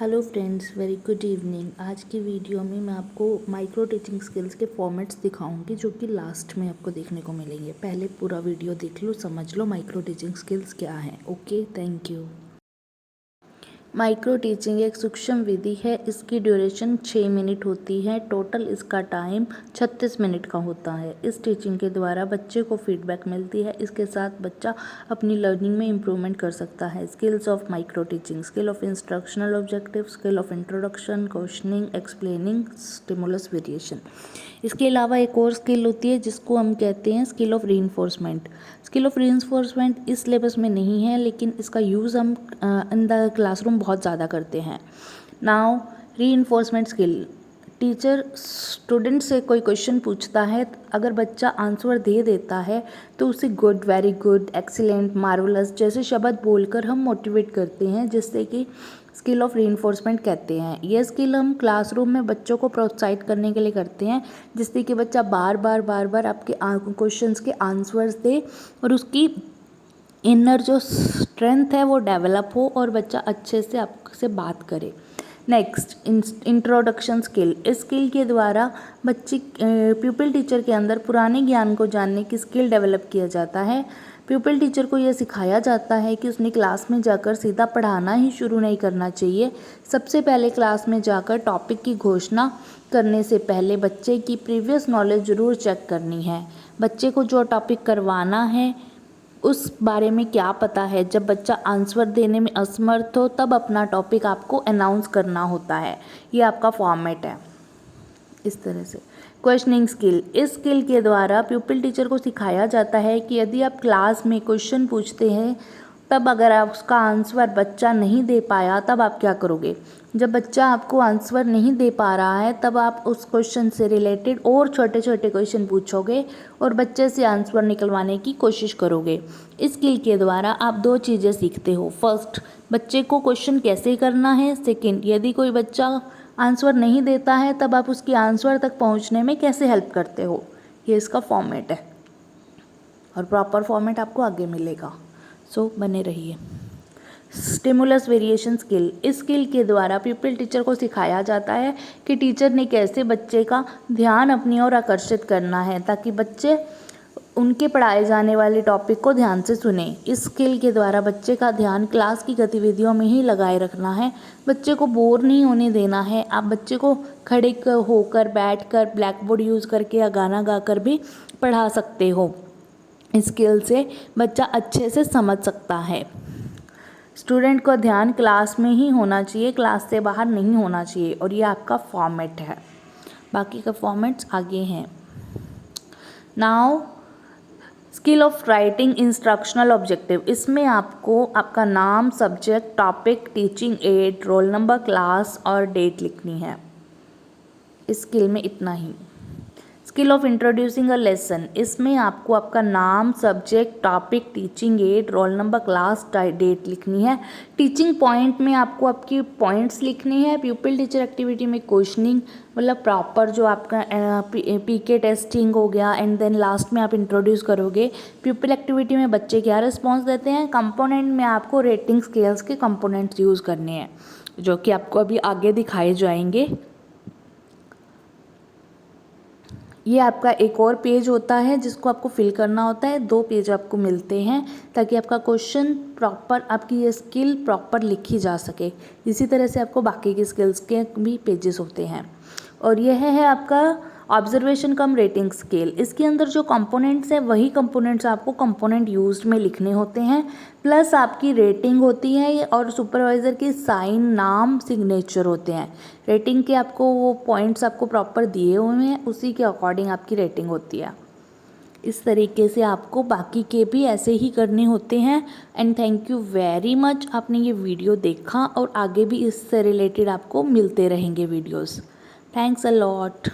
Hello friends, very good evening. आज की video में मैं आपको माइक्रो टीचिंग स्किल्स के फॉर्मेट्स दिखाऊंगी जो कि लास्ट में आपको देखने को मिलेंगे। पहले पूरा वीडियो देख लो, समझ लो माइक्रो टीचिंग स्किल्स क्या है। Okay, thank you. Micro teaching एक सूक्ष्म विधि है। इसकी ड्यूरेशन 6 मिनट होती है। टोटल इसका टाइम 36 मिनट का होता है। इस टीचिंग के द्वारा बच्चे को फीडबैक मिलती है। इसके साथ बच्चा अपनी लर्निंग में इम्प्रूवमेंट कर सकता है। Skills of micro teaching: skill of instructional objective, skill of introduction, questioning, explaining, stimulus variation. इसके अलावा एक और स्किल होती है जिसको हम कहते हैं skill of reinforcement. Skill of reinforcement इस सिलेबस में नहीं है, लेकिन इसका यूज़ हम इन द क्लासरूम बहुत ज़्यादा करते हैं। Now reinforcement skill: teacher student से कोई क्वेश्चन पूछता है, अगर बच्चा आंसर दे देता है तो उसे good, very good, excellent, marvellous जैसे शब्द बोलकर हम मोटिवेट करते हैं, जिससे कि स्किल ऑफ रीइंफोर्समेंट कहते हैं। यह स्किल हम क्लासरूम में बच्चों को प्रोत्साहित करने के लिए करते हैं, जिससे कि बच्चा बार बार आपके क्वेश्चंस के आंसर्स दे और उसकी इनर जो स्ट्रेंथ है वो डेवलप हो और बच्चा अच्छे से आपसे बात करे। Next, introduction skill. इस स्किल के द्वारा बच्चे प्यूपिल टीचर के अंदर पुराने ज्ञान को जानने की स्किल डेवलप किया जाता है। प्यूपिल टीचर को यह सिखाया जाता है कि उसने क्लास में जाकर सीधा पढ़ाना ही शुरू नहीं करना चाहिए। सबसे पहले क्लास में जाकर टॉपिक की घोषणा करने से पहले बच्चे की प्रीवियस नॉलेज ज़रूर चेक करनी है। बच्चे को जो टॉपिक करवाना है उस बारे में क्या पता है। जब बच्चा आंसर देने में असमर्थ हो तब अपना टॉपिक आपको अनाउंस करना होता है। ये आपका फॉर्मेट है इस तरह से। क्वेश्चनिंग स्किल: इस स्किल के द्वारा प्यूपिल टीचर को सिखाया जाता है कि यदि आप क्लास में क्वेश्चन पूछते हैं तब अगर आप उसका आंसर बच्चा नहीं दे पाया तब आप क्या करोगे। जब बच्चा आपको आंसर नहीं दे पा रहा है तब आप उस क्वेश्चन से रिलेटेड और छोटे छोटे क्वेश्चन पूछोगे और बच्चे से आंसर निकलवाने की कोशिश करोगे। इस स्किल के द्वारा आप दो चीज़ें सीखते हो। फर्स्ट, बच्चे को क्वेश्चन कैसे करना है। सेकंड, यदि कोई बच्चा आंसर नहीं देता है तब आप उसकी आंसर तक पहुंचने में कैसे हेल्प करते हो। ये इसका फॉर्मेट है और प्रॉपर फॉर्मेट आपको आगे मिलेगा, सो बने रहिए। स्टिमुलस वेरिएशन स्किल: इस स्किल के द्वारा प्यूपिल टीचर को सिखाया जाता है कि टीचर ने कैसे बच्चे का ध्यान अपनी ओर आकर्षित करना है ताकि बच्चे उनके पढ़ाए जाने वाले टॉपिक को ध्यान से सुने। इस स्किल के द्वारा बच्चे का ध्यान क्लास की गतिविधियों में ही लगाए रखना है। बच्चे को बोर नहीं होने देना है। आप बच्चे को खड़े होकर, बैठकर, ब्लैक बोर्ड यूज़ करके या गाना गाकर भी पढ़ा सकते हो। इस स्किल से बच्चा अच्छे से समझ सकता है। स्टूडेंट का ध्यान क्लास में ही होना चाहिए, क्लास से बाहर नहीं होना चाहिए। और ये आपका फॉर्मेट है। बाकी का फॉर्मेट्स आगे हैं। Now skill of writing instructional objective: इसमें आपको आपका नाम, subject, topic, teaching aid, roll number, class और डेट लिखनी है। इस स्किल में इतना ही। Skill of introducing a lesson: इसमें आपको आपका नाम, subject, topic, teaching aid, roll number, class, date लिखनी है। टीचिंग पॉइंट में आपको आपकी पॉइंट्स लिखनी है। प्यूपिल टीचर एक्टिविटी में क्वेश्चनिंग मतलब प्रॉपर जो आपका पीके टेस्टिंग हो गया एंड देन लास्ट में आप इंट्रोड्यूस करोगे। प्यूपिल एक्टिविटी में बच्चे क्या रिस्पॉन्स देते हैं। कंपोनेंट में आपको रेटिंग स्केल्स के कंपोनेंट्स यूज़ करने हैं जो कि आपको अभी आगे दिखाए जाएंगे। ये आपका एक और पेज होता है जिसको आपको फिल करना होता है। 2 पेज आपको मिलते हैं ताकि आपका क्वेश्चन प्रॉपर, आपकी ये स्किल प्रॉपर लिखी जा सके। इसी तरह से आपको बाकी की स्किल्स के भी पेजेस होते हैं। और यह है आपका ऑब्जर्वेशन कम रेटिंग स्केल। इसके अंदर जो कंपोनेंट्स हैं वही कंपोनेंट्स आपको कंपोनेंट यूज्ड में लिखने होते हैं, प्लस आपकी रेटिंग होती है और सुपरवाइज़र की साइन, नाम, सिग्नेचर होते हैं। रेटिंग के आपको वो पॉइंट्स आपको प्रॉपर दिए हुए हैं, उसी के अकॉर्डिंग आपकी रेटिंग होती है। इस तरीके से आपको बाकी के भी ऐसे ही करने होते हैं। And thank you very much, आपने ये वीडियो देखा और आगे भी इससे रिलेटेड आपको मिलते रहेंगे वीडियोस। Thanks a lot.